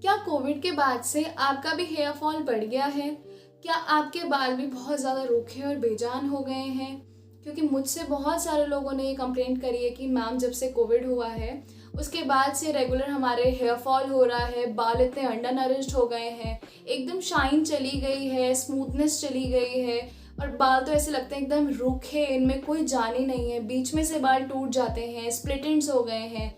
क्या कोविड के बाद से आपका भी हेयर फॉल बढ़ गया है? क्या आपके बाल भी बहुत ज़्यादा रूखे और बेजान हो गए हैं? क्योंकि मुझसे बहुत सारे लोगों ने ये कंप्लेंट करी है कि मैम जब से कोविड हुआ है उसके बाद से रेगुलर हमारे हेयर फॉल हो रहा है, बाल इतने अंडर नरिश्ड हो गए हैं, एकदम शाइन चली गई है, स्मूथनेस चली गई है और बाल तो ऐसे लगते हैं एकदम रूखे, इनमें कोई जान ही नहीं है, बीच में से बाल टूट जाते हैं, स्प्लिट एंड्स हो गए हैं,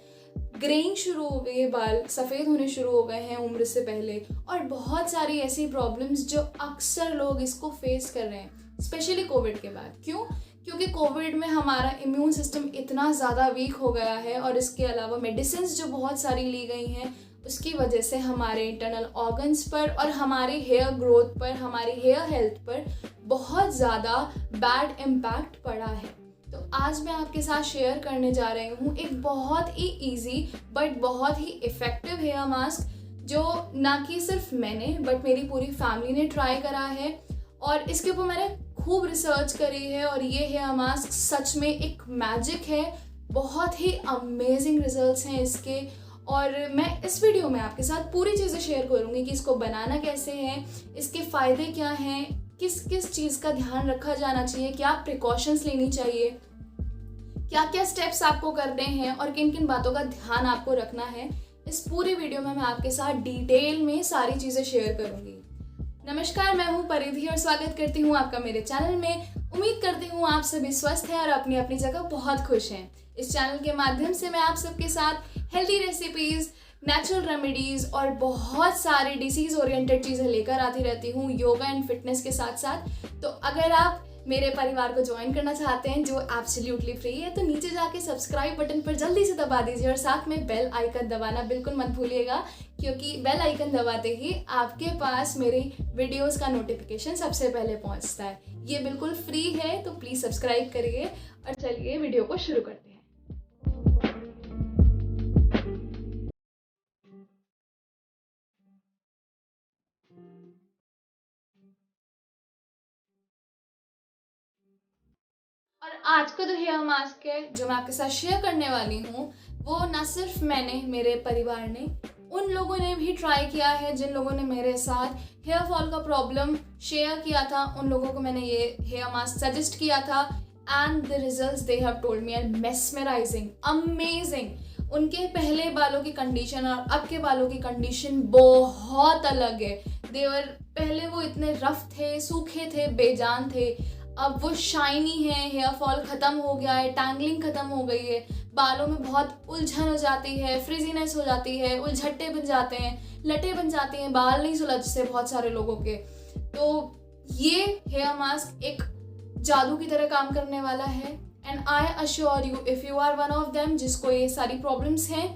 ग्रेइंग शुरू हो गई है, बाल सफ़ेद होने शुरू हो गए हैं उम्र से पहले। और बहुत सारी ऐसी प्रॉब्लम्स जो अक्सर लोग इसको फेस कर रहे हैं, स्पेशली कोविड के बाद। क्यों? क्योंकि कोविड में हमारा इम्यून सिस्टम इतना ज़्यादा वीक हो गया है और इसके अलावा मेडिसिन जो बहुत सारी ली गई हैं उसकी वजह से हमारे इंटरनल ऑर्गन्स पर और हमारी हेयर ग्रोथ पर, हमारी हेयर हेल्थ पर बहुत ज़्यादा बैड इम्पैक्ट पड़ा है। तो आज मैं आपके साथ शेयर करने जा रही हूँ एक बहुत ही इजी बट बहुत ही इफ़ेक्टिव हेयर मास्क जो ना कि सिर्फ मैंने बट मेरी पूरी फैमिली ने ट्राई करा है और इसके ऊपर मैंने खूब रिसर्च करी है और ये हेयर मास्क सच में एक मैजिक है। बहुत ही अमेजिंग रिजल्ट्स हैं इसके और मैं इस वीडियो में आपके साथ पूरी चीज़ें शेयर करूँगी कि इसको बनाना कैसे है, इसके फ़ायदे क्या हैं, किस किस चीज़ का ध्यान रखा जाना चाहिए, क्या प्रिकॉशंस लेनी चाहिए, क्या क्या स्टेप्स आपको करने हैं और किन किन बातों का ध्यान आपको रखना है। इस पूरी वीडियो में मैं आपके साथ डिटेल में सारी चीज़ें शेयर करूंगी। नमस्कार, मैं हूं परिधि और स्वागत करती हूं आपका मेरे चैनल में। उम्मीद करती हूं आप सभी स्वस्थ हैं और अपनी अपनी जगह बहुत खुश हैं। इस चैनल के माध्यम से मैं आप सबके साथ हेल्दी रेसिपीज़, नेचुरल रेमेडीज़ और बहुत सारी डिसीज़ ओरिएंटेड चीज़ें लेकर आती रहती हूँ योगा एंड फिटनेस के साथ साथ। तो अगर आप मेरे परिवार को ज्वाइन करना चाहते हैं जो एब्सोल्युटली फ्री है तो नीचे जाके सब्सक्राइब बटन पर जल्दी से दबा दीजिए और साथ में बेल आइकन दबाना बिल्कुल मत भूलिएगा, क्योंकि बेल आइकन दबाते ही आपके पास मेरी वीडियोस का नोटिफिकेशन सबसे पहले पहुंचता है। ये बिल्कुल फ्री है तो प्लीज़ सब्सक्राइब करिए और चलिए वीडियो को शुरू करते हैं। और आज का जो हेयर मास्क है जो मैं आपके साथ शेयर करने वाली हूँ वो ना सिर्फ मैंने, मेरे परिवार ने, उन लोगों ने भी ट्राई किया है जिन लोगों ने मेरे साथ हेयर फॉल का प्रॉब्लम शेयर किया था। उन लोगों को मैंने ये हेयर मास्क सजेस्ट किया था and the results they have told me are mesmerising, amazing. उनके पहले बालों की कंडीशन और अब के बालों की कंडीशन बहुत अलग है। पहले वो इतने रफ थे, सूखे थे, बेजान थे, अब वो शाइनी है, हेयर फॉल ख़त्म हो गया है, टैंगलिंग ख़त्म हो गई है, बालों में बहुत उलझन हो जाती है, फ्रिजीनेस हो जाती है, उलझट्टे बन जाते हैं, लटे बन जाते हैं, बाल नहीं सुलझते बहुत सारे लोगों के। तो ये हेयर मास्क एक जादू की तरह काम करने वाला है and I assure you if you are one of them जिसको ये सारी प्रॉब्लम्स हैं,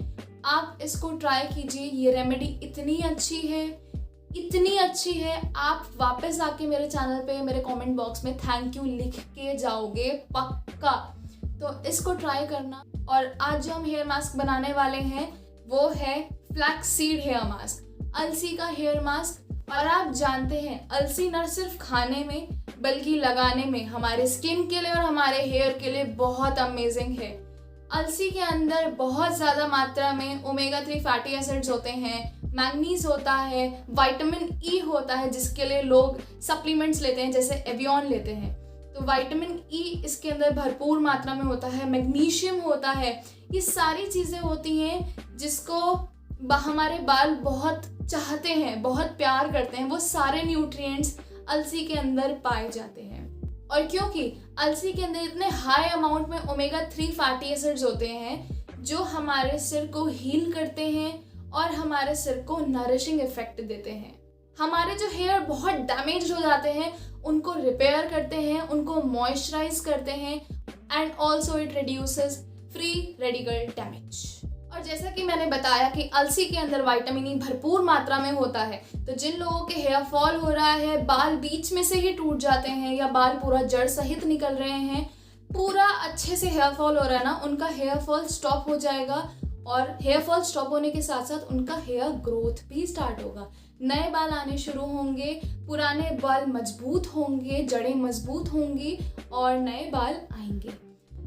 आप इसको ट्राई कीजिए। ये रेमेडी इतनी अच्छी है, आप वापस आके मेरे चैनल पे मेरे कमेंट बॉक्स में थैंक यू लिख के जाओगे पक्का। तो इसको ट्राई करना। और आज जो हम हेयर मास्क बनाने वाले हैं वो है फ्लैक्स सीड हेयर मास्क, अलसी का हेयर मास्क। और आप जानते हैं अलसी न सिर्फ खाने में बल्कि लगाने में हमारे स्किन के लिए और हमारे हेयर के लिए बहुत अमेजिंग है। अलसी के अंदर बहुत ज़्यादा मात्रा में ओमेगा 3 फैटी एसिड्स होते हैं, मैग्नीज होता है, विटामिन ई होता है जिसके लिए लोग सप्लीमेंट्स लेते हैं जैसे एवियन लेते हैं। तो विटामिन ई इसके अंदर भरपूर मात्रा में होता है, मैग्नीशियम होता है, ये सारी चीज़ें होती हैं जिसको हमारे बाल बहुत चाहते हैं, बहुत प्यार करते हैं। वो सारे न्यूट्रिएंट्स अलसी के अंदर पाए जाते हैं। और क्योंकि अलसी के अंदर इतने हाई अमाउंट में ओमेगा 3 फैटी एसिड्स होते हैं जो हमारे सिर को हील करते हैं और हमारे सिर को नरिशिंग इफेक्ट देते हैं। हमारे जो हेयर बहुत डैमेज हो जाते हैं उनको रिपेयर करते हैं, उनको मॉइस्चराइज करते हैं and also it reduces free radical damage. और जैसा कि मैंने बताया कि अलसी के अंदर विटामिन ई भरपूर मात्रा में होता है, तो जिन लोगों के हेयर फॉल हो रहा है, बाल बीच में से ही टूट जाते हैं या बाल पूरा जड़ सहित निकल रहे हैं, पूरा अच्छे से हेयर फॉल हो रहा है ना, उनका हेयर फॉल स्टॉप हो जाएगा। और हेयर फॉल स्टॉप होने के साथ साथ उनका हेयर ग्रोथ भी स्टार्ट होगा, नए बाल आने शुरू होंगे, पुराने बाल मजबूत होंगे, जड़ें मजबूत होंगी और नए बाल आएंगे।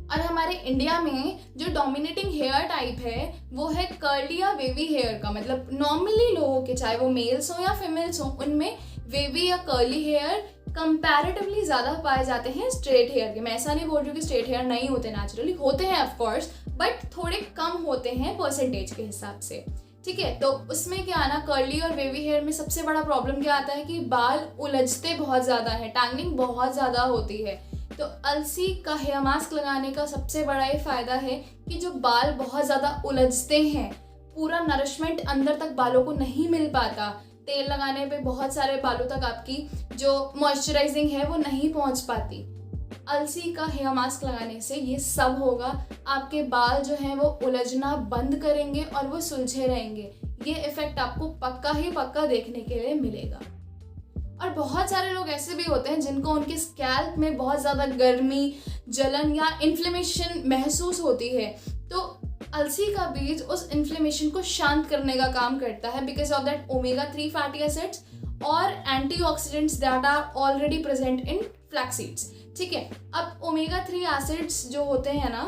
और हमारे इंडिया में जो डोमिनेटिंग हेयर टाइप है वो है कर्ली या वेवी हेयर का। मतलब नॉर्मली लोगों के, चाहे वो मेल्स हो या फीमेल्स हो, उनमें वेवी या कर्ली हेयर कंपैरेटिवली ज़्यादा पाए जाते हैं स्ट्रेट हेयर के। मैं ऐसा नहीं बोल रही हूँ कि स्ट्रेट हेयर नहीं होते, नेचुरली होते हैं ऑफ कोर्स, बट थोड़े कम होते हैं परसेंटेज के हिसाब से। ठीक है, तो उसमें क्या आना, कर्ली और वेवी हेयर में सबसे बड़ा प्रॉब्लम क्या आता है कि बाल उलझते बहुत ज़्यादा है, टैंगलिंग बहुत ज़्यादा होती है। तो अलसी का हेयर मास्क लगाने का सबसे बड़ा ये फ़ायदा है कि जो बाल बहुत ज़्यादा उलझते हैं, पूरा नरिशमेंट अंदर तक बालों को नहीं मिल पाता, तेल लगाने पे बहुत सारे बालों तक आपकी जो मॉइस्चराइजिंग है वो नहीं पहुंच पाती। अलसी का हेयर मास्क लगाने से ये सब होगा। आपके बाल जो हैं वो उलझना बंद करेंगे और वो सुलझे रहेंगे। ये इफेक्ट आपको पक्का ही पक्का देखने के लिए मिलेगा। और बहुत सारे लोग ऐसे भी होते हैं जिनको उनके स्कैल्प में बहुत ज़्यादा गर्मी, जलन या इन्फ्लेमेशन महसूस होती है, तो अलसी का बीज उस इन्फ्लेमेशन को शांत करने का काम करता है because of that omega 3 fatty acids और antioxidants that are already present in flax seeds. ठीक है, अब ओमेगा 3 एसिड्स जो होते हैं ना,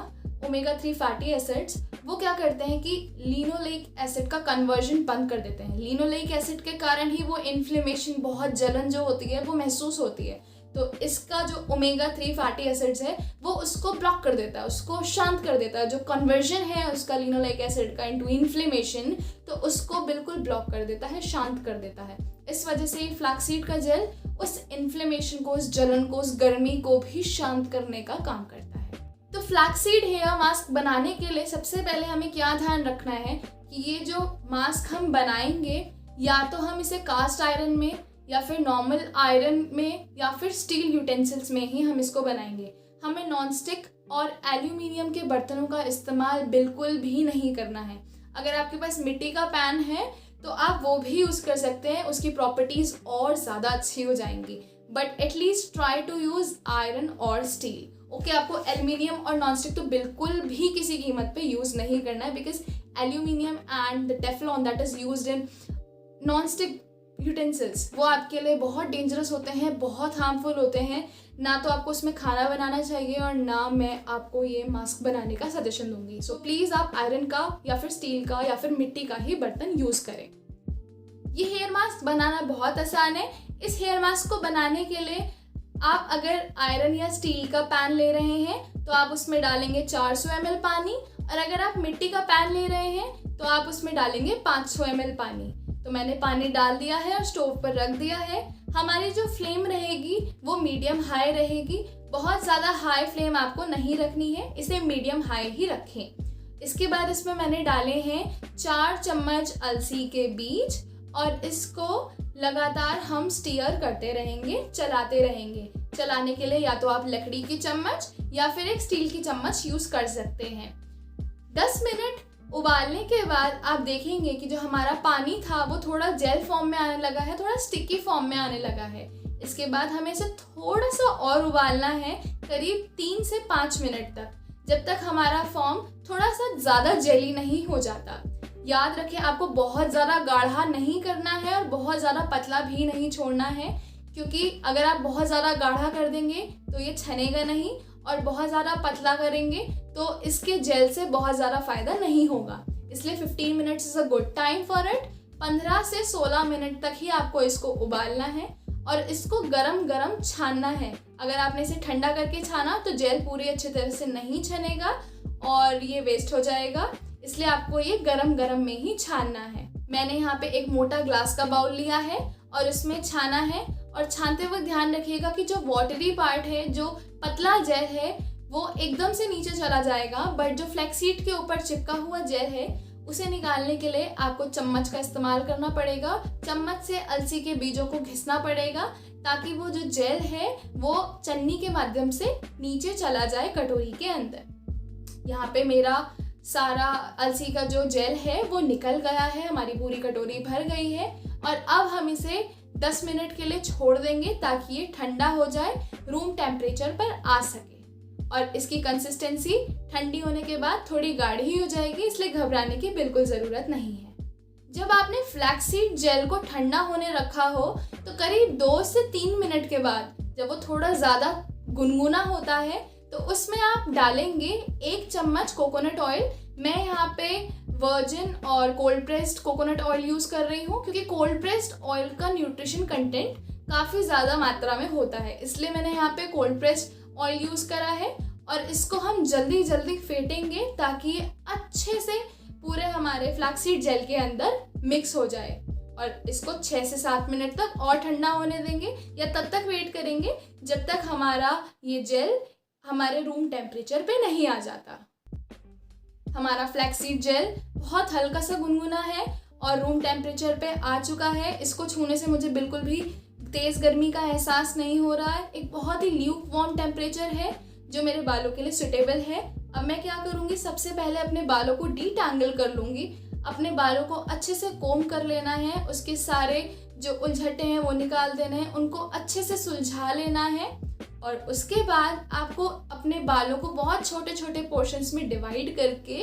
ओमेगा 3 फैटी एसिड्स, वो क्या करते हैं कि लिनोलेइक एसिड का कन्वर्जन बंद कर देते हैं। लिनोलेइक एसिड के कारण ही वो इन्फ्लेमेशन, बहुत जलन जो होती है वो महसूस होती है। तो इसका जो ओमेगा 3 फैटी एसिड्स है वो उसको ब्लॉक कर देता है, उसको शांत कर देता है। जो कन्वर्जन है उसका लिनोलेइक एसिड का इनटू इन्फ्लेमेशन, तो उसको बिल्कुल ब्लॉक कर देता है, शांत कर देता है। इस वजह से फ्लैक्सीड का जेल उस इन्फ्लेमेशन को, उस जलन को, उस गर्मी को भी शांत करने का काम करता है। तो फ्लैक्सीड हेयर मास्क बनाने के लिए सबसे पहले हमें क्या ध्यान रखना है कि ये जो मास्क हम बनाएंगे, या तो हम इसे कास्ट आयरन में या फिर नॉर्मल आयरन में या फिर स्टील यूटेंसिल्स में ही हम इसको बनाएंगे। हमें नॉनस्टिक और एल्यूमिनियम के बर्तनों का इस्तेमाल बिल्कुल भी नहीं करना है। अगर आपके पास मिट्टी का पैन है तो आप वो भी यूज़ कर सकते हैं, उसकी प्रॉपर्टीज़ और ज़्यादा अच्छी हो जाएंगी, but at least try to use iron और स्टील। ओके, आपको एल्यूमिनियम और नॉनस्टिक तो बिल्कुल भी किसी कीमत पे यूज़ नहीं करना है because aluminium and the Teflon that is used in nonstick utensils वो आपके लिए बहुत डेंजरस होते हैं, बहुत हार्मफुल होते हैं। ना तो आपको उसमें खाना बनाना चाहिए और ना मैं आपको ये मास्क बनाने का सजेशन दूंगी। सो प्लीज़ आप आयरन का या फिर स्टील का या फिर मिट्टी का ही बर्तन यूज़ करें। ये हेयर मास्क बनाना बहुत आसान है। इस हेयर मास्क को बनाने के लिए आप अगर आयरन या स्टील का पैन ले रहे हैं तो आप उसमें डालेंगे 400 ml पानी, और अगर आप मिट्टी का पैन ले रहे हैं तो आप उसमें डालेंगे 500 ml पानी। तो मैंने पानी डाल दिया है और स्टोव पर रख दिया है। हमारी जो फ्लेम रहेगी वो मीडियम हाई रहेगी, बहुत ज़्यादा हाई फ्लेम आपको नहीं रखनी है, इसे मीडियम हाई ही रखें। इसके बाद इसमें मैंने डाले हैं 4 चम्मच अलसी के बीज, और इसको लगातार हम स्टीयर करते रहेंगे, चलाते रहेंगे। चलाने के लिए या तो आप लकड़ी की चम्मच या फिर एक स्टील की चम्मच यूज़ कर सकते हैं। 10 मिनट उबालने के बाद आप देखेंगे कि जो हमारा पानी था वो थोड़ा जेल फॉर्म में आने लगा है, थोड़ा स्टिकी फॉर्म में आने लगा है। इसके बाद हमें इसे थोड़ा सा और उबालना है, करीब 3 से 5 मिनट तक, जब तक हमारा फॉर्म थोड़ा सा ज़्यादा जेली नहीं हो जाता। याद रखें, आपको बहुत ज़्यादा गाढ़ा नहीं करना है और बहुत ज़्यादा पतला भी नहीं छोड़ना है, क्योंकि अगर आप बहुत ज़्यादा गाढ़ा कर देंगे तो ये छनेगा नहीं, और बहुत ज़्यादा पतला करेंगे तो इसके जेल से बहुत ज़्यादा फ़ायदा नहीं होगा। इसलिए 15 minutes is a good time for it. 15 से 16 मिनट तक ही आपको इसको उबालना है और इसको गरम गरम छानना है। अगर आपने इसे ठंडा करके छाना तो जेल पूरी अच्छी तरह से नहीं छनेगा और ये वेस्ट हो जाएगा, इसलिए आपको ये गरम गरम में ही छानना है। मैंने यहाँ पे एक मोटा ग्लास का बाउल लिया है और इसमें छाना है, और छानते हुए ध्यान रखिएगा कि जो वाटरी पार्ट है, जो पतला जेल है, वो एकदम से नीचे चला जाएगा, बट जो फ्लैक्सीड के ऊपर चिपका हुआ जेल है उसे निकालने के लिए आपको चम्मच का इस्तेमाल करना पड़ेगा। चम्मच से अलसी के बीजों को घिसना पड़ेगा ताकि वो जो जेल है वो चन्नी के माध्यम से नीचे चला जाए कटोरी के अंदर। यहाँ पे मेरा सारा अलसी का जो जेल है वो निकल गया है, हमारी पूरी कटोरी भर गई है, और अब हम इसे 10 मिनट के लिए छोड़ देंगे ताकि ये ठंडा हो जाए, रूम टेम्परेचर पर आ सके। और इसकी कंसिस्टेंसी ठंडी होने के बाद थोड़ी गाढ़ी हो जाएगी, इसलिए घबराने की बिल्कुल ज़रूरत नहीं है। जब आपने फ्लैक्सीड जेल को ठंडा होने रखा हो तो करीब 2 से 3 मिनट के बाद जब वो थोड़ा ज़्यादा गुनगुना होता है तो तो उसमें आप डालेंगे 1 चम्मच कोकोनट ऑयल। मैं यहाँ पे वर्जिन और cold pressed coconut oil use कर रही हूँ, क्योंकि कोल्ड प्रेस्ड ऑयल का न्यूट्रिशन कंटेंट काफ़ी ज़्यादा मात्रा में होता है, इसलिए मैंने यहाँ पे कोल्ड प्रेस्ड ऑयल यूज़ करा है। और इसको हम जल्दी जल्दी फेंटेंगे ताकि ये अच्छे से पूरे हमारे फ्लैक्सीड जेल के अंदर मिक्स हो जाए। और इसको 6 से 7 मिनट तक और ठंडा होने देंगे, या तब तक वेट करेंगे जब तक हमारा ये जेल हमारे रूम टेम्परेचर पे नहीं आ जाता। हमारा फ्लैक्सीड जेल बहुत हल्का सा गुनगुना है और रूम टेम्परेचर पे आ चुका है। इसको छूने से मुझे बिल्कुल भी तेज़ गर्मी का एहसास नहीं हो रहा है। एक बहुत ही ल्यूक वार्म टेम्परेचर है जो मेरे बालों के लिए सुटेबल है। अब मैं क्या करूँगी, सबसे पहले अपने बालों को डीटैंगल कर लूँगी। अपने बालों को अच्छे से कोम कर लेना है, उसके सारे जो उलझटे हैं वो निकाल देने हैं, उनको अच्छे से सुलझा लेना है। और उसके बाद आपको अपने बालों को बहुत छोटे छोटे पोर्शंस में डिवाइड करके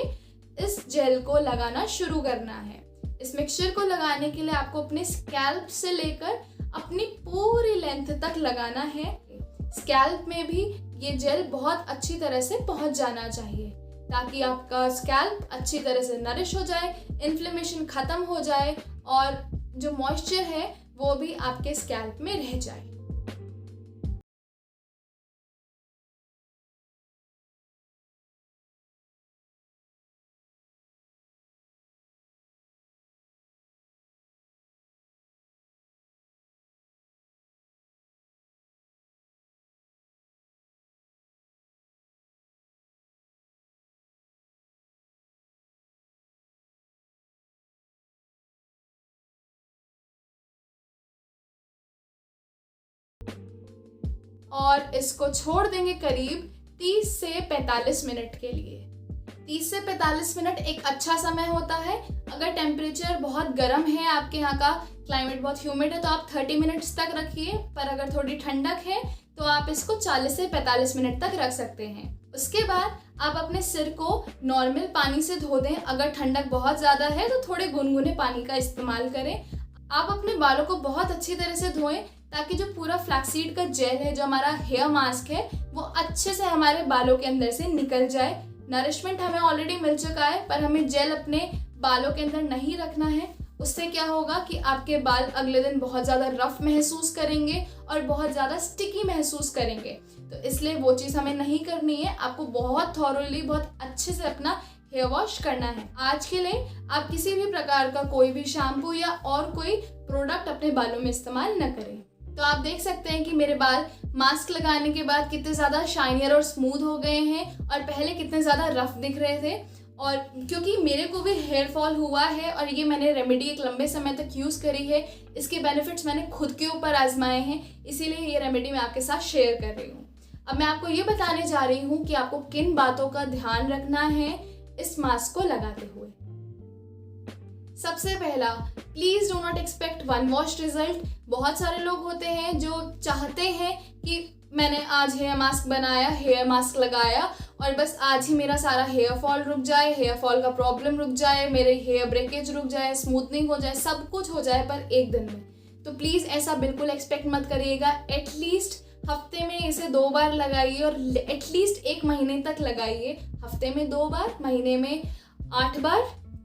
इस जेल को लगाना शुरू करना है। इस मिक्सचर को लगाने के लिए आपको अपने स्कैल्प से लेकर अपनी पूरी लेंथ तक लगाना है। स्कैल्प में भी ये जेल बहुत अच्छी तरह से पहुंच जाना चाहिए, ताकि आपका स्कैल्प अच्छी तरह से नरिश हो जाए, इन्फ्लेमेशन ख़त्म हो जाए और जो मॉइस्चर है वो भी आपके स्कैल्प में रह जाए। और इसको छोड़ देंगे करीब 30 से 45 मिनट के लिए। 30 से 45 मिनट एक अच्छा समय होता है। अगर टेम्परेचर बहुत गर्म है, आपके यहाँ का क्लाइमेट बहुत ह्यूमिड है, तो आप 30 मिनट्स तक रखिए। पर अगर थोड़ी ठंडक है तो आप इसको 40 से 45 मिनट तक रख सकते हैं। उसके बाद आप अपने सिर को नॉर्मल पानी से धो दें। अगर ठंडक बहुत ज़्यादा है तो थोड़े गुनगुने पानी का इस्तेमाल करें। आप अपने बालों को बहुत अच्छी तरह से धोएं, ताकि जो पूरा फ्लैक्सीड का जेल है, जो हमारा हेयर मास्क है, वो अच्छे से हमारे बालों के अंदर से निकल जाए। नरिशमेंट हमें ऑलरेडी मिल चुका है, पर हमें जेल अपने बालों के अंदर नहीं रखना है। उससे क्या होगा कि आपके बाल अगले दिन बहुत ज़्यादा रफ महसूस करेंगे और बहुत ज़्यादा स्टिकी महसूस करेंगे। तो इसलिए वो चीज़ हमें नहीं करनी है। आपको बहुत थॉरोली, बहुत अच्छे से अपना हेयर वॉश करना है। आज के लिए आप किसी भी प्रकार का कोई भी शैम्पू या और कोई प्रोडक्ट अपने बालों में इस्तेमाल न करें। तो आप देख सकते हैं कि मेरे बाल मास्क लगाने के बाद कितने ज़्यादा शाइनियर और स्मूथ हो गए हैं, और पहले कितने ज़्यादा रफ दिख रहे थे। और क्योंकि मेरे को भी हेयर फॉल हुआ है और ये मैंने रेमेडी एक लंबे समय तक यूज़ करी है, इसके बेनिफिट्स मैंने खुद के ऊपर आजमाए हैं, इसीलिए ये रेमेडी मैं आपके साथ शेयर कर रही हूँ। अब मैं आपको ये बताने जा रही हूँ कि आपको किन बातों का ध्यान रखना है इस मास्क को लगाते हुए। सबसे पहला, please do not expect one wash result. बहुत सारे लोग होते हैं जो चाहते हैं कि मैंने आज हेयर मास्क बनाया, हेयर मास्क लगाया और बस आज ही मेरा सारा हेयर फॉल रुक जाए, हेयर फॉल का प्रॉब्लम रुक जाए, मेरे हेयर ब्रेकेज रुक जाए, स्मूथनिंग हो जाए, सब कुछ हो जाए पर एक दिन में। तो प्लीज़ ऐसा बिल्कुल एक्सपेक्ट मत करिएगा। एटलीस्ट हफ्ते में इसे 2 बार लगाइए और एटलीस्ट 1 महीने तक लगाइए। हफ्ते में 2 बार, महीने में 8 बार,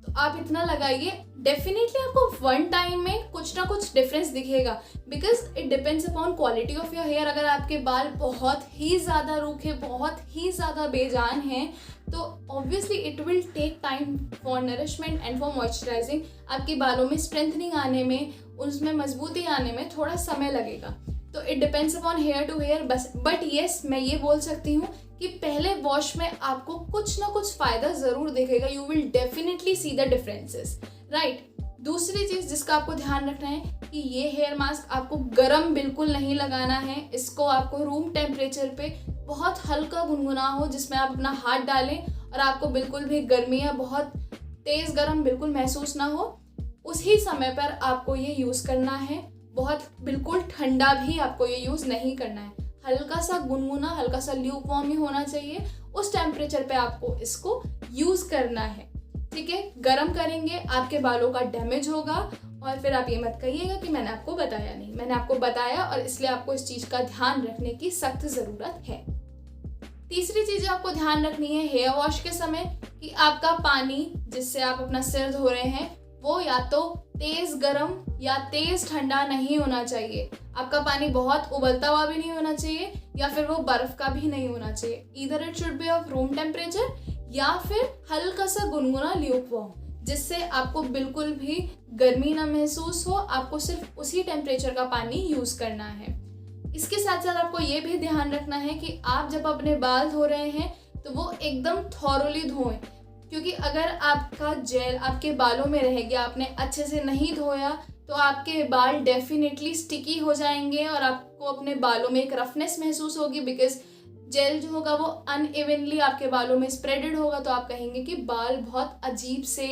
तो आप इतना लगाइए। डेफिनेटली आपको वन टाइम में कुछ ना कुछ डिफरेंस दिखेगा, because it depends upon quality of your hair. अगर आपके बाल बहुत ही ज़्यादा रूखे, बहुत ही ज़्यादा बेजान हैं, तो obviously it will take time for nourishment and for moisturising. आपके बालों में स्ट्रेंथनिंग आने में, उसमें मजबूती आने में थोड़ा समय लगेगा। तो it depends upon hair to hair बस। बट येस, मैं ये बोल सकती हूँ कि पहले वॉश में आपको कुछ ना कुछ फ़ायदा ज़रूर दिखेगा। You will definitely see the differences, right. दूसरी चीज़ जिसका आपको ध्यान रखना है कि ये हेयर मास्क आपको गरम बिल्कुल नहीं लगाना है। इसको आपको रूम टेम्परेचर पे बहुत हल्का गुनगुना हो, जिसमें आप अपना हाथ डालें और आपको बिल्कुल भी गर्मी या बहुत तेज़ गर्म बिल्कुल महसूस ना हो, उसी समय पर आपको ये यूज़ करना है। बहुत बिल्कुल ठंडा भी आपको ये यूज़ नहीं करना है। हल्का सा गुनगुना, हल्का सा ल्यूक वार्म ही होना चाहिए। उस टेम्परेचर पे आपको इसको यूज़ करना है, ठीक है। गरम करेंगे आपके बालों का डैमेज होगा और फिर आप ये मत कहिएगा कि मैंने आपको बताया नहीं। मैंने आपको बताया और इसलिए आपको इस चीज़ का ध्यान रखने की सख्त ज़रूरत है। तीसरी चीज़ जो आपको ध्यान रखनी है हेयर वॉश के समय कि आपका पानी जिससे आप अपना सिर धो रहे हैं वो या तो तेज़ गर्म या तेज़ ठंडा नहीं होना चाहिए। आपका पानी बहुत उबलता हुआ भी नहीं होना चाहिए या फिर वो बर्फ़ का भी नहीं होना चाहिए। Either it should be of room temperature या फिर हल्का सा गुनगुना ल्यूकवार्म, जिससे आपको बिल्कुल भी गर्मी ना महसूस हो। आपको सिर्फ उसी टेम्परेचर का पानी यूज़ करना है। इसके साथ साथ आपको ये भी ध्यान रखना है कि आप जब अपने बाल धो रहे हैं तो वो एकदम थॉरोली धोएं, क्योंकि अगर आपका जेल आपके बालों में रह गया, आपने अच्छे से नहीं धोया, तो आपके बाल डेफिनेटली स्टिकी हो जाएंगे और आपको अपने बालों में एक रफनेस महसूस होगी, बिकॉज जेल जो होगा वो अनइवनली आपके बालों में स्प्रेडेड होगा। तो आप कहेंगे कि बाल बहुत अजीब से,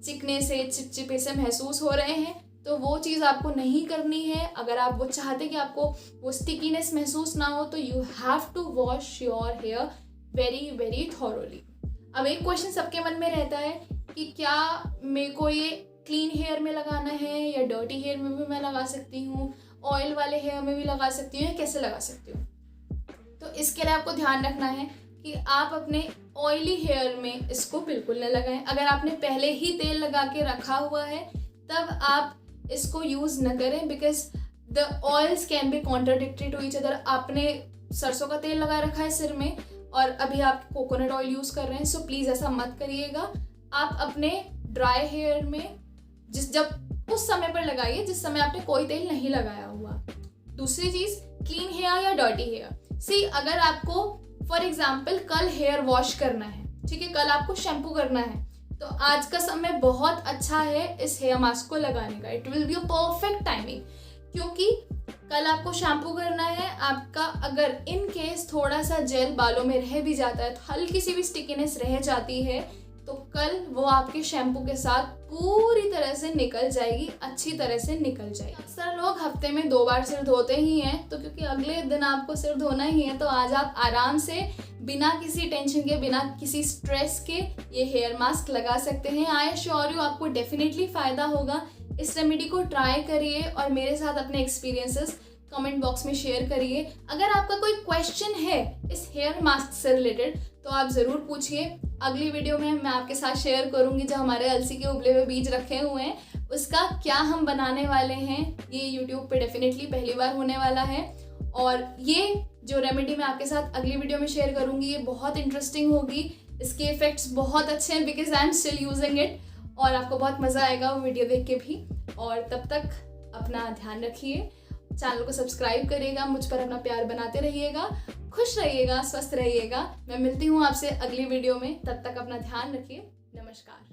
चिकने से, चिपचिपे से महसूस हो रहे हैं। तो वो चीज़ आपको नहीं करनी है। अगर आप वो चाहते कि आपको वो स्टिकीनेस महसूस ना हो तो you have to wash your hair very very thoroughly. अब एक क्वेश्चन सबके मन में रहता है कि क्या मेरे को ये क्लीन हेयर में लगाना है या डर्टी हेयर में भी मैं लगा सकती हूँ, ऑयल वाले हेयर में भी लगा सकती हूँ, या कैसे लगा सकती हूँ। तो इसके लिए आपको ध्यान रखना है कि आप अपने ऑयली हेयर में इसको बिल्कुल न लगाएं। अगर आपने पहले ही तेल लगा के रखा हुआ है तब आप इसको यूज़ न करें, because the oils can be contradictory to each other. आपने सरसों का तेल लगा रखा है सिर में और अभी आप कोकोनट ऑयल यूज़ कर रहे हैं, सो प्लीज़ ऐसा मत करिएगा। आप अपने ड्राई हेयर में जब उस समय पर लगाइए जिस समय आपने कोई तेल नहीं लगाया हुआ। दूसरी चीज़, क्लीन हेयर या डर्टी हेयर। सी, अगर आपको फॉर एग्जाम्पल कल हेयर वॉश करना है, ठीक है, कल आपको शैम्पू करना है, तो आज का समय बहुत अच्छा है इस हेयर मास्क को लगाने का। It will be a perfect timing, क्योंकि कल आपको शैम्पू करना है। आपका अगर इन केस थोड़ा सा जेल बालों में रह भी जाता है, तो हल्की सी भी स्टिकीनेस रह जाती है, तो कल वो आपके शैम्पू के साथ पूरी तरह से निकल जाएगी, अच्छी तरह से निकल जाएगी। अक्सर लोग हफ्ते में 2 बार सिर धोते ही हैं, तो क्योंकि अगले दिन आपको सिर धोना ही है, तो आज आप आराम से बिना किसी टेंशन के, बिना किसी स्ट्रेस के ये हेयर मास्क लगा सकते हैं। आई एश्योर यू आपको डेफिनेटली फ़ायदा होगा। इस रेमेडी को ट्राई करिए और मेरे साथ अपने एक्सपीरियंसेस कमेंट बॉक्स में शेयर करिए। अगर आपका कोई क्वेश्चन है इस हेयर मास्क से रिलेटेड तो आप ज़रूर पूछिए। अगली वीडियो में मैं आपके साथ शेयर करूंगी जो हमारे अलसी के उबले हुए बीज रखे हुए हैं उसका क्या हम बनाने वाले हैं। ये यूट्यूब पे डेफिनेटली पहली बार होने वाला है और ये जो रेमेडी मैं आपके साथ अगली वीडियो में शेयर करूंगी ये बहुत इंटरेस्टिंग होगी। इसके इफ़ेक्ट्स बहुत अच्छे हैं because I am still using it और आपको बहुत मज़ा आएगा वो वीडियो देख के भी। और तब तक अपना ध्यान रखिए, चैनल को सब्सक्राइब करिएगा, मुझ पर अपना प्यार बनाते रहिएगा, खुश रहिएगा, स्वस्थ रहिएगा। मैं मिलती हूँ आपसे अगली वीडियो में, तब तक अपना ध्यान रखिए। नमस्कार।